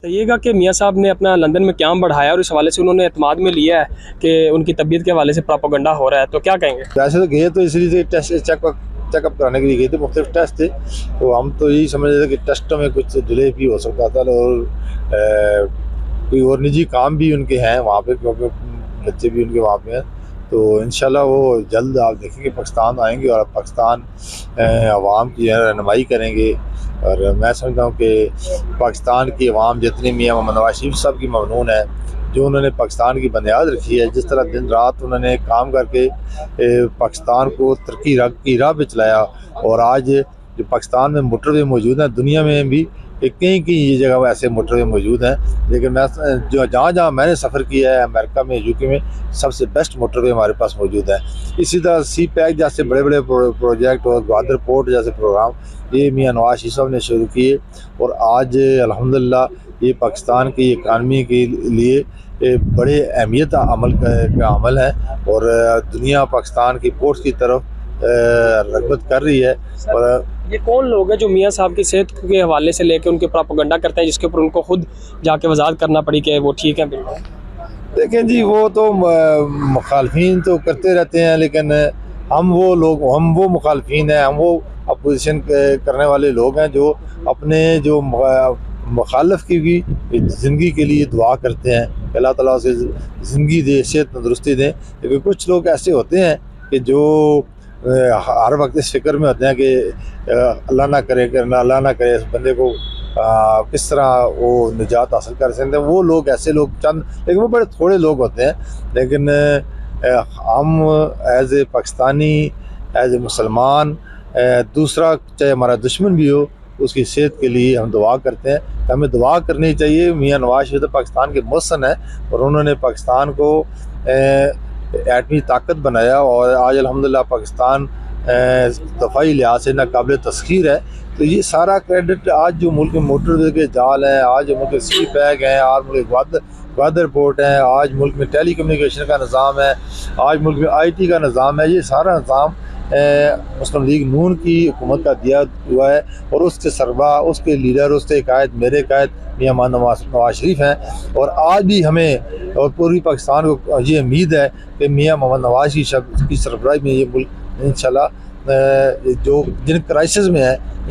कहिएगा कि मियाँ साहब ने अपना लंदन में क़याम बढ़ाया और इस हवाले से उन्होंने एतमाद में लिया है कि उनकी तबीयत के हवाले से प्रोपेगेंडा हो रहा है, तो क्या कहेंगे? वैसे तो गए तो इसलिए टेस्ट चेकअप कराने के लिए गए थे, मुख्तलिफ टेस्ट थे। तो हम तो यही समझ रहे थे कि टेस्टों में कुछ डिले भी हो सकता था और कोई और निजी काम भी उनके हैं वहाँ पे, क्योंकि बच्चे भी उनके वहाँ पे हैं। तो इंशाल्लाह वो जल्द आप देखेंगे पाकिस्तान आएंगे और पाकिस्तान अवाम की रहनुमाई करेंगे। और मैं समझता हूँ कि पाकिस्तान की अवाम जितनी मियाँ मोहम्मद नवाज शरीफ साहब की ममनून है, जो उन्होंने पाकिस्तान की बुनियाद रखी है, जिस तरह दिन रात उन्होंने काम करके पाकिस्तान को तरक्की की राह पे चलाया। और आज जो पाकिस्तान में मोटरवे मौजूद हैं, दुनिया में भी कई कई ये जगह ऐसे मोटरवे मौजूद हैं। लेकिन मैं जो जहाँ जहाँ मैंने सफ़र किया है, अमेरिका में, यूके में, सबसे बेस्ट मोटरवे हमारे पास मौजूद है। इसी तरह सी पैक जैसे बड़े बड़े प्रोजेक्ट और ग्वादर पोर्ट जैसे प्रोग्राम ये मियाँ नवाज शरीफ साहब ने शुरू किए। और आज अल्हम्दुलिल्लाह ये पाकिस्तान की इकानमी के लिए बड़े अहमियत का अमल है। और दुनिया पाकिस्तान की पोर्ट्स की तरफ रग़बत कर रही है। और ये कौन लोग हैं जो मियाँ साहब की सेहत के हवाले से लेकर उनके प्रोपेगेंडा करते हैं, जिसके ऊपर उनको खुद जाके वजाहत करना पड़ी कि वो ठीक है? बिल्कुल देखें जी, वो तो मुखालफिन तो करते रहते हैं, लेकिन हम वो मुखालफिन हैं, हम वो अपोजिशन करने वाले लोग हैं जो अपने जो मुखालफ की भी ज़िंदगी के लिए दुआ करते हैं कि अल्लाह ताला उसे ज़िंदगी दे, सेहत तंदुरुस्ती दें। लेकिन कुछ लोग ऐसे होते हैं कि जो हर वक्त इस फिक्र में होते हैं कि अल्लाह ना करे इस बंदे को किस तरह वो निजात हासिल कर सकते हैं। वो लोग ऐसे लोग चंद, लेकिन वो बड़े थोड़े लोग होते हैं। लेकिन हम as a Pakistani, as a मुसलमान, दूसरा चाहे हमारा दुश्मन भी हो, उसकी सेहत के लिए हम दुआ करते हैं। तो हमें दुआ करनी चाहिए। मियाँ नवाज शरीफ तो पाकिस्तान के मोहसन है और उन्होंने पाकिस्तान को एटमी ताकत बनाया। और आज अल्हम्दुलिल्लाह पाकिस्तान दफ़ाई लिहाज से नाकाबिल तस्खीर है। तो ये सारा क्रेडिट आज जो मुल्क में मोटरवे के जाल हैं, आज जो मुल्क सी पैक हैं, आज मुल्क ग्वादर पोर्ट हैं, आज मुल्क में टेली कम्युनिकेशन का निज़ाम है, आज मुल्क में IT का निज़ाम है, ये सारा निज़ाम मुस्लिम लीग नून की हुकूमत का दिया हुआ है। और उसके सरबराह, उसके लीडर, उसके कायद, मेरे कायद मियाँ नवाज शरीफ हैं। और आज भी हमें और पूरी पाकिस्तान को ये उम्मीद है कि मियाँ मोहम्मद नवाज की सरबराही में ये मुल्क इंशाल्लाह जो जिन क्राइसिस में है